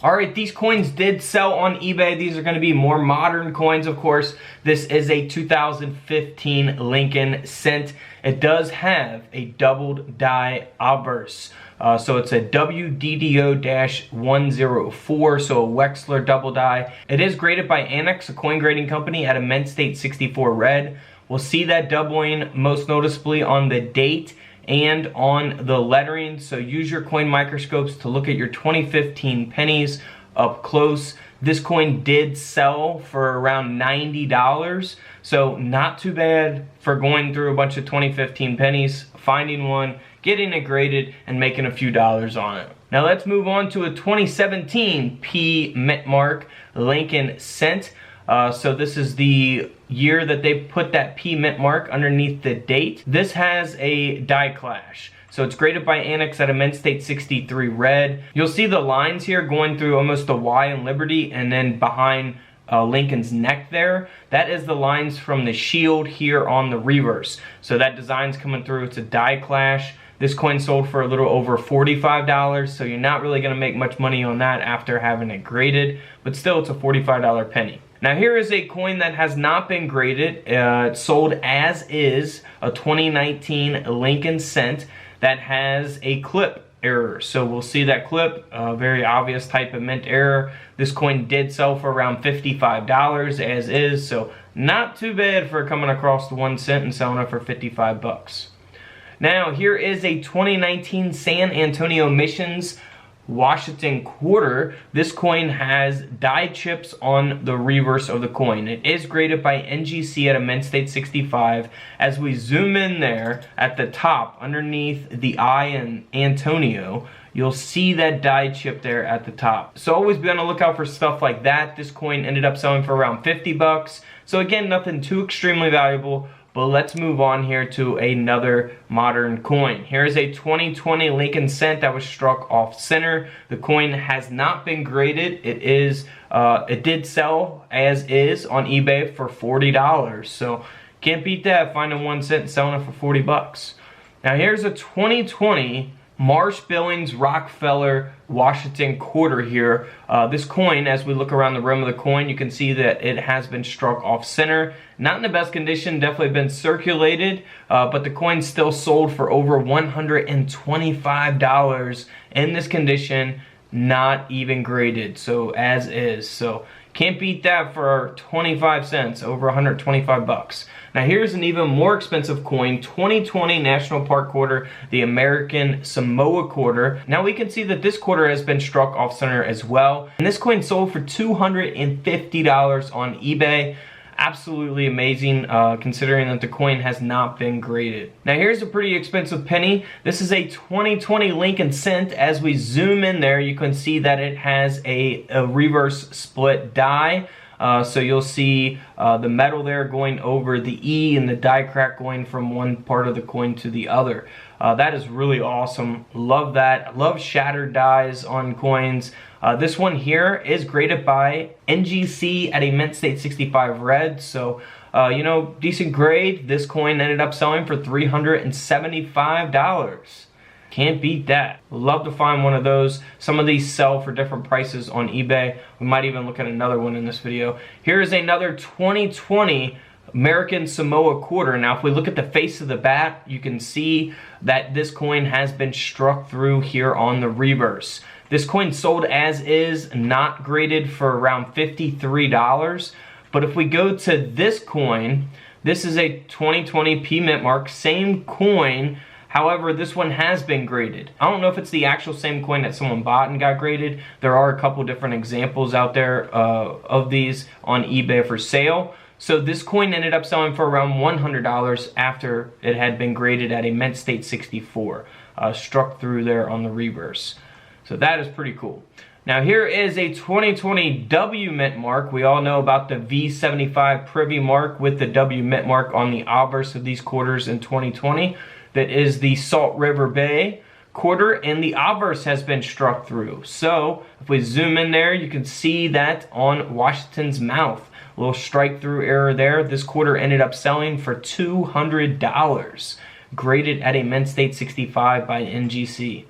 Alright, these coins did sell on eBay. These are going to be more modern coins, of course. This is a 2015 Lincoln cent. It does have a doubled die obverse. So it's a WDDO-104, so a Wexler double die. It is graded by Annex, a coin grading company, at a Mint State 64 red. We'll see that doubling most noticeably on the date and on the lettering. So use your coin microscopes to look at your 2015 pennies up close. This coin did sell for around $90, so not too bad for going through a bunch of 2015 pennies, finding one, getting it graded, and making a few dollars on it. Now let's move on to a 2017 P Mint Mark Lincoln cent. So this is the year that they put that P Mint Mark underneath the date. This has a die clash. So it's graded by Annex at a Mint State 63 red. You'll see the lines here going through almost the Y in Liberty, and then behind Lincoln's neck there. That is the lines from the shield here on the reverse. So that design's coming through. It's a die clash. This coin sold for a little over $45, so you're not really going to make much money on that after having it graded, but still it's a $45 penny. Now here is a coin that has not been graded. It's sold as is, a 2019 Lincoln cent that has a clip error. So we'll see that clip, a very obvious type of mint error. This coin did sell for around $55 as is, so not too bad for coming across the 1 cent and selling it for 55 bucks. Now here is a 2019 San Antonio Missions Washington quarter. This coin has die chips on the reverse of the coin. It is graded by NGC at a Mint State 65. As we zoom in there at the top underneath the I in Antonio, you'll see that die chip there at the top. So always be on the lookout for stuff like that. This coin ended up selling for around 50 bucks. So again, nothing too extremely valuable. But let's move on here to another modern coin. Here is a 2020 Lincoln cent that was struck off center. The coin has not been graded. It did sell as is on eBay for $40. So can't beat that, finding 1 cent and selling it for 40 bucks. Now here's a 2020 Marsh Billings Rockefeller Washington quarter here. This coin, as we look around the rim of the coin, you can see that it has been struck off center. Not in the best condition, definitely been circulated, but the coin still sold for over $125 in this condition, not even graded, so as is. So can't beat that for 25 cents, over 125 bucks. Now here's an even more expensive coin, 2020 National Park quarter, the American Samoa quarter. Now we can see that this quarter has been struck off center as well. And this coin sold for $250 on eBay. Absolutely amazing, considering that the coin has not been graded. Now here's a pretty expensive penny. This is a 2020 Lincoln cent. As we zoom in there, you can see that it has a reverse split die. So you'll see the metal there going over the E and the die crack going from one part of the coin to the other. That is really awesome. Love that. Love shattered dies on coins. This one here is graded by NGC at a Mint State 65 red. So, you know, decent grade. This coin ended up selling for $375. Can't beat that. Love to find one of those. Some of these sell for different prices on eBay. We might even look at another one in this video. Here is another 2020 American Samoa quarter. Now if we look at the face of the bat, you can see that this coin has been struck through here on the reverse. This coin sold as is, not graded, for around $53. But if we go to this coin, this is a 2020 P Mint Mark, same coin. However, this one has been graded. I don't know if it's the actual same coin that someone bought and got graded. There are a couple different examples out there of these on eBay for sale. So this coin ended up selling for around $100 after it had been graded at a Mint State 64. Struck through there on the reverse. So that is pretty cool. Now here is a 2020 W Mint Mark. We all know about the V75 Privy Mark with the W Mint Mark on the obverse of these quarters in 2020. That is the Salt River Bay quarter, and the obverse has been struck through. So if we zoom in there, you can see that on Washington's mouth. A little strike through error there. This quarter ended up selling for $200. Graded at a Mint State 65 by NGC.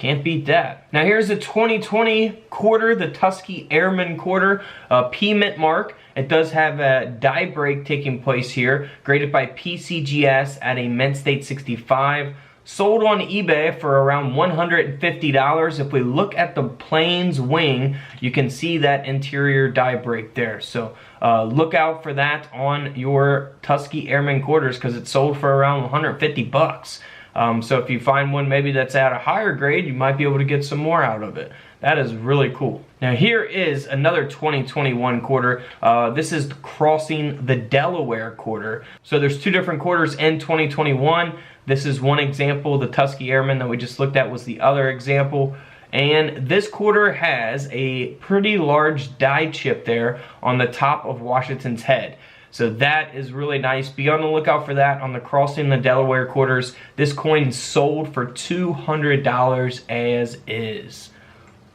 Can't beat that. Now here's a 2020 quarter, the Tusky Airman quarter, P mint mark. It does have a die break taking place here, graded by PCGS at a mint state 65. Sold on eBay for around $150. If we look at the plains wing, you can see that interior die break there. So look out for that on your Tusky Airman quarters because it's sold for around 150 bucks. So if you find one maybe that's at a higher grade, you might be able to get some more out of it. That is really cool. Now here is another 2021 quarter. This is Crossing the Delaware quarter. So there's two different quarters in 2021. This is one example. The Tusky Airman that we just looked at was the other example. And this quarter has a pretty large die chip there on the top of Washington's head. So that is really nice. Be on the lookout for that on the Crossing the Delaware quarters. This coin sold for $200 as is.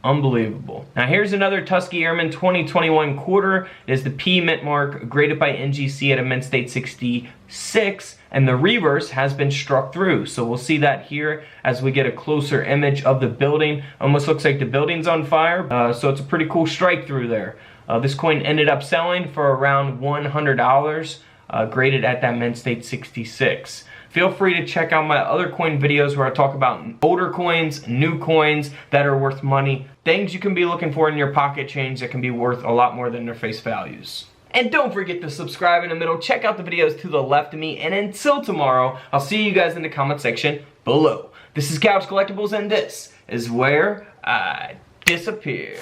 Unbelievable. Now here's another Tusky Airman 2021 quarter. It is the P mint mark, graded by NGC at a mint state 66, and the reverse has been struck through. So we'll see that here as we get a closer image of the building. Almost looks like the building's on fire, so it's a pretty cool strike through there. This coin ended up selling for around $100, graded at that mint state 66. Feel free to check out my other coin videos where I talk about older coins, new coins that are worth money, things you can be looking for in your pocket change that can be worth a lot more than their face values. And don't forget to subscribe in the middle, check out the videos to the left of me, and until tomorrow, I'll see you guys in the comment section below. This is Couch Collectibles, and this is where I disappear.